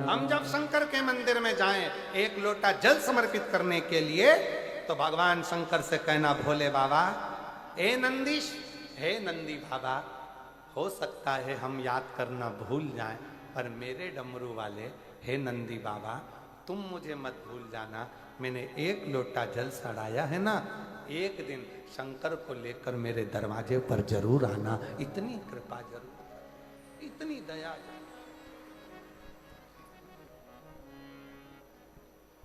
हम जब शंकर के मंदिर में जाएं एक लोटा जल समर्पित करने के लिए, तो भगवान शंकर से कहना, भोले बाबा, हे नंदीश, हे नंदी बाबा, हो सकता है हम याद करना भूल जाएं, पर मेरे डमरू वाले, हे नंदी बाबा, तुम मुझे मत भूल जाना। मैंने एक लोटा जल चढ़ाया है ना, एक दिन शंकर को लेकर मेरे दरवाजे पर जरूर आना। इतनी कृपा जरूर, इतनी दया जरूर।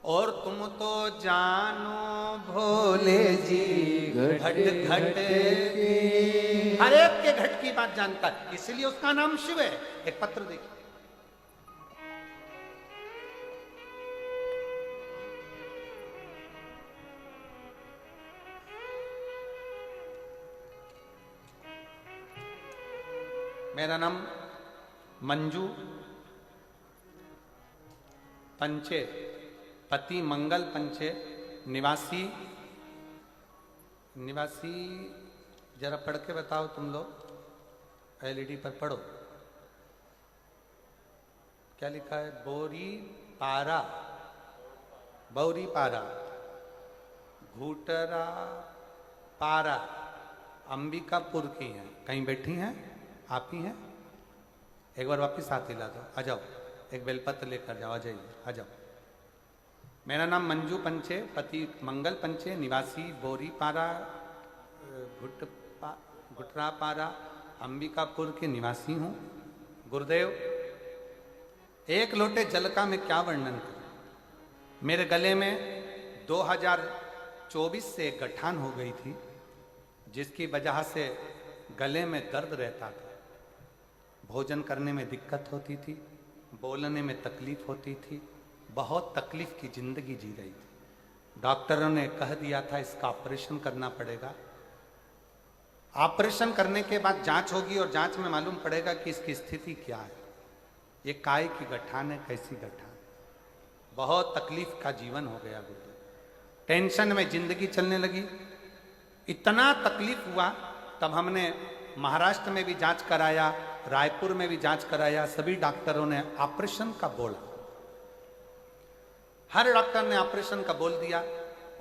और तुम तो जानो भोले जी घट घट की, हर एक के घट की बात जानता है, इसलिए उसका नाम शिव है। एक पत्र देखिए, मेरा नाम मंजू पंचे, पति मंगल पंचे, निवासी जरा पढ़ के बताओ तुम लोग, एलईडी पर पढ़ो क्या लिखा है। बौरी पारा, बौरी पारा, घूटरा पारा, अंबिकापुर की हैं। कहीं बैठी हैं आप ही हैं? एक बार वापिस हाथ हिला दो, आ जाओ, एक बेलपत्र लेकर जाओ, आ जाइए, आ जाओ। मेरा नाम मंजू पंचे, पति मंगल पंचे, निवासी बोरी पारा, घुटरा पारा, अंबिकापुर के निवासी हूँ। गुरुदेव, एक लोटे जल का मैं क्या वर्णन करूं। मेरे गले में 2024 से एक गठान हो गई थी, जिसकी वजह से गले में दर्द रहता था, भोजन करने में दिक्कत होती थी, बोलने में तकलीफ होती थी, बहुत तकलीफ की जिंदगी जी रही थी। डॉक्टरों ने कह दिया था इसका ऑपरेशन करना पड़ेगा। ऑपरेशन करने के बाद जांच होगी और जांच में मालूम पड़ेगा कि इसकी स्थिति क्या है, ये काय की गठान है, कैसी गठान। बहुत तकलीफ का जीवन हो गया गुरुदेव, टेंशन में जिंदगी चलने लगी। इतना तकलीफ हुआ, तब हमने महाराष्ट्र में भी जांच कराया, रायपुर में भी जांच कराया, सभी डॉक्टरों ने ऑपरेशन का बोला। हर डॉक्टर ने ऑपरेशन का बोल दिया,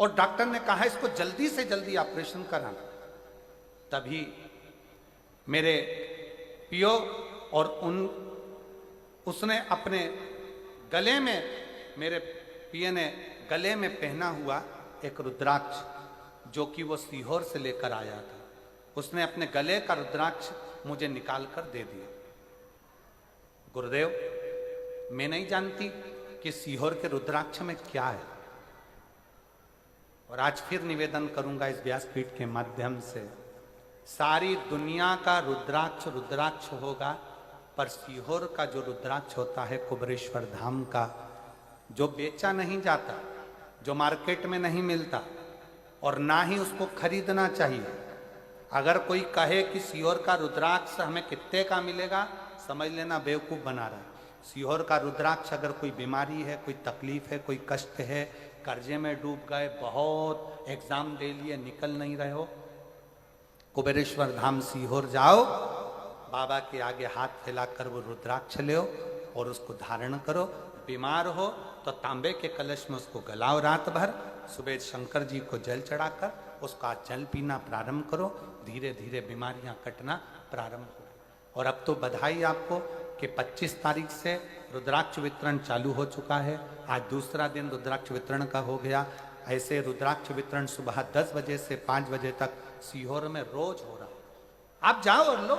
और डॉक्टर ने कहा इसको जल्दी से जल्दी ऑपरेशन कराना। तभी मेरे पियो और उसने अपने गले में, मेरे पिए ने गले में पहना हुआ एक रुद्राक्ष, जो कि वो सीहोर से लेकर आया था, उसने अपने गले का रुद्राक्ष मुझे निकाल कर दे दिया। गुरुदेव, मैं नहीं जानती कि सीहोर के रुद्राक्ष में क्या है, और आज फिर निवेदन करूंगा इस व्यासपीठ के माध्यम से, सारी दुनिया का रुद्राक्ष रुद्राक्ष होगा, पर सीहोर का जो रुद्राक्ष होता है कुबेरेश्वर धाम का, जो बेचा नहीं जाता, जो मार्केट में नहीं मिलता, और ना ही उसको खरीदना चाहिए। अगर कोई कहे कि सीहोर का रुद्राक्ष हमें कितने का मिलेगा, समझ लेना बेवकूफ़ बना रहा है। सीहोर का रुद्राक्ष, अगर कोई बीमारी है, कोई तकलीफ है, कोई कष्ट है, कर्जे में डूब गए, बहुत एग्जाम दे लिए, निकल नहीं रहे हो, कुबेरेश्वर धाम सीहोर जाओ, बाबा के आगे हाथ फैलाकर वो रुद्राक्ष लो और उसको धारण करो। बीमार हो तो तांबे के कलश में उसको गलाओ रात भर, सुबह शंकर जी को जल चढ़ाकर उसका जल पीना प्रारंभ करो, धीरे धीरे बीमारियां कटना प्रारंभ हो। और अब तो बधाई आपको कि 25 तारीख से रुद्राक्ष वितरण चालू हो चुका है। आज दूसरा दिन रुद्राक्ष वितरण का हो गया। ऐसे रुद्राक्ष वितरण सुबह 10 बजे से 5 बजे तक सीहोर में रोज हो रहा है। आप जाओ और लो।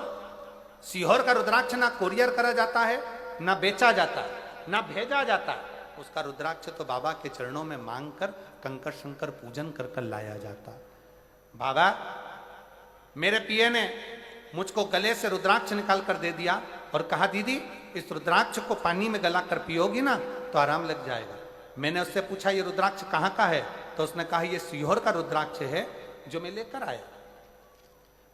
सीहोर का रुद्राक्ष ना कोरियर करा जाता है, ना बेचा जाता है, ना भेजा जाता है। उसका रुद्राक्ष तो बाबा के चरणों में मांग कर कंकर शंकर पूजन कर कर लाया जाता। बाबा, मेरे पिए ने मुझको गले से रुद्राक्ष निकाल कर दे दिया और कहा, दीदी इस रुद्राक्ष को पानी में गला कर पियोगी ना तो आराम लग जाएगा। मैंने उससे पूछा ये रुद्राक्ष कहाँ का है, तो उसने कहा ये सीहोर का रुद्राक्ष है जो मैं लेकर आया।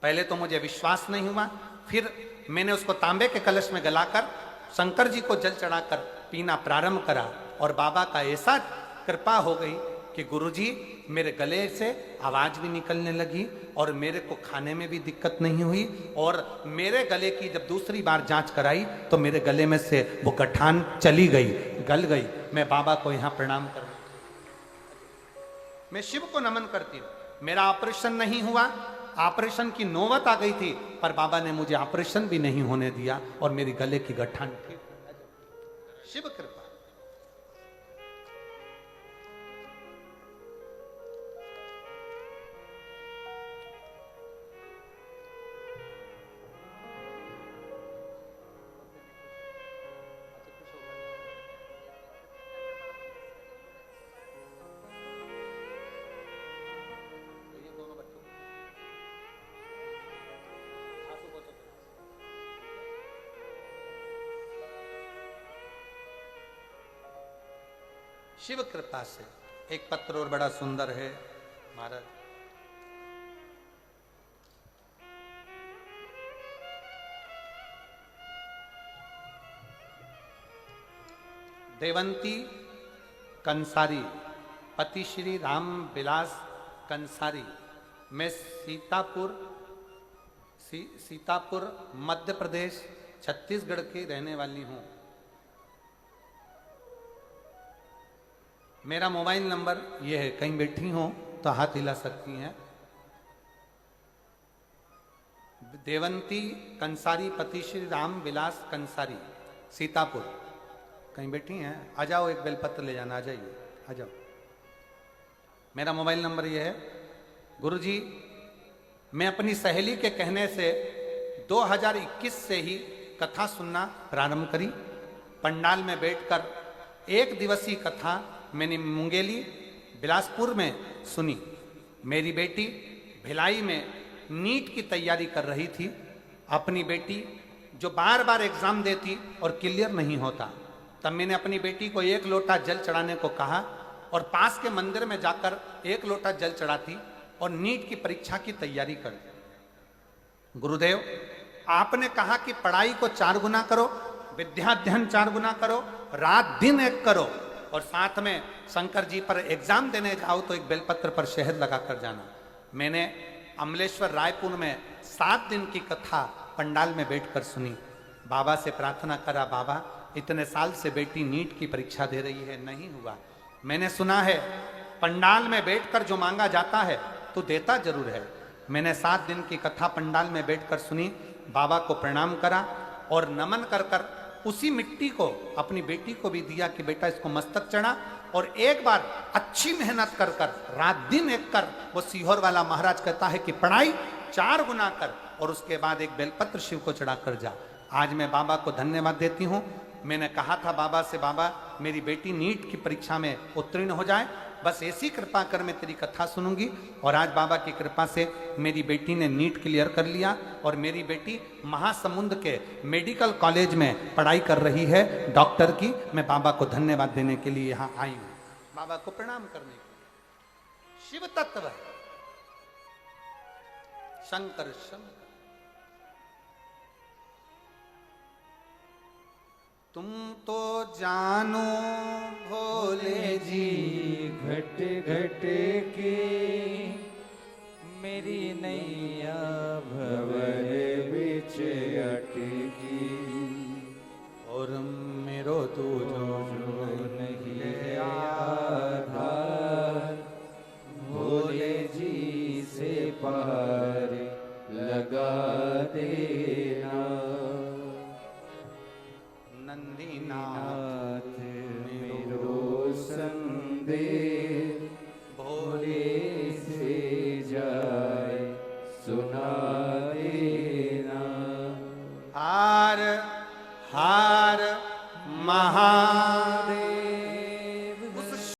पहले तो मुझे विश्वास नहीं हुआ, फिर मैंने उसको तांबे के कलश में गलाकर शंकर जी को जल चढ़ाकर पीना प्रारंभ करा और बाबा का ऐसा कृपा हो गई कि गुरुजी मेरे गले से आवाज भी निकलने लगी और मेरे को खाने में भी दिक्कत नहीं हुई, और मेरे गले की जब दूसरी बार जांच कराई तो मेरे गले में से वो गठान चली गई, गल गई। मैं बाबा को यहाँ प्रणाम कर, मैं शिव को नमन करती हूँ। मेरा ऑपरेशन नहीं हुआ, ऑपरेशन की नौबत आ गई थी, पर बाबा ने मुझे ऑपरेशन भी नहीं होने दिया और मेरी गले की गठान ठीक, शिव कृपा। शिव कृपा से एक पत्र और बड़ा सुंदर है महाराज। देवंती कंसारी, पति श्री राम विलास कंसारी। मैं सीतापुर मध्य प्रदेश छत्तीसगढ़ की रहने वाली हूं। मेरा मोबाइल नंबर ये है, कहीं बैठी हो तो हाथ हिला सकती हैं। देवंती कंसारी, पति श्री राम विलास कंसारी, सीतापुर। कहीं बैठी हैं? आ जाओ, एक बेलपत्र ले जाना, आ जाइए, आ जाओ। मेरा मोबाइल नंबर ये है। गुरुजी, मैं अपनी सहेली के कहने से 2021 से ही कथा सुनना प्रारंभ करी। पंडाल में बैठकर एक दिवसीय कथा मैंने मुंगेली बिलासपुर में सुनी। मेरी बेटी भिलाई में नीट की तैयारी कर रही थी। अपनी बेटी जो बार बार एग्जाम देती और क्लियर नहीं होता, तब मैंने अपनी बेटी को 1 लोटा जल चढ़ाने को कहा और पास के मंदिर में जाकर 1 लोटा जल चढ़ाती और नीट की परीक्षा की तैयारी करती। गुरुदेव, आपने कहा कि पढ़ाई को 4 गुना करो, विद्याध्ययन 4 गुना करो, रात दिन एक करो, और साथ में शंकर जी पर एग्जाम देने जाओ तो एक बेलपत्र पर शहद लगाकर जाना। मैंने अमलेश्वर रायपुर में 7 दिन की कथा पंडाल में बैठकर सुनी। बाबा से प्रार्थना करा, बाबा इतने साल से बेटी नीट की परीक्षा दे रही है, नहीं हुआ। मैंने सुना है पंडाल में बैठकर जो मांगा जाता है तो देता जरूर है। मैंने 7 दिन की कथा पंडाल में बैठकर सुनी, बाबा को प्रणाम करा और नमन कर कर उसी मिट्टी को अपनी बेटी को भी दिया कि बेटा इसको मस्तक चढ़ा, और एक बार अच्छी मेहनत कर कर रात दिन एक कर, वो सीहोर वाला महाराज कहता है कि पढ़ाई 4 गुना कर और उसके बाद एक बेलपत्र शिव को चढ़ा कर जा। आज मैं बाबा को धन्यवाद देती हूँ। मैंने कहा था बाबा से, बाबा मेरी बेटी नीट की परीक्षा में उत्तीर्ण हो जाए, बस ऐसी कृपा कर मैं तेरी कथा सुनूंगी। और आज बाबा की कृपा से मेरी बेटी ने नीट क्लियर कर लिया और मेरी बेटी महासमुंद के मेडिकल कॉलेज में पढ़ाई कर रही है डॉक्टर की। मैं बाबा को धन्यवाद देने के लिए यहाँ आई हूँ, बाबा को प्रणाम करने के लिए। शिव तत्व शंकर शंकर, तुम तो जानो भोले जी घट घट के मेरी नैया भंवर बिच अटकी, और मेरो तुझो नहीं आधार, भोले जी से पार लगा देना। नंदीनाथ मेरो संदेश भोले से जाए सुना देना। हार हार महादेव।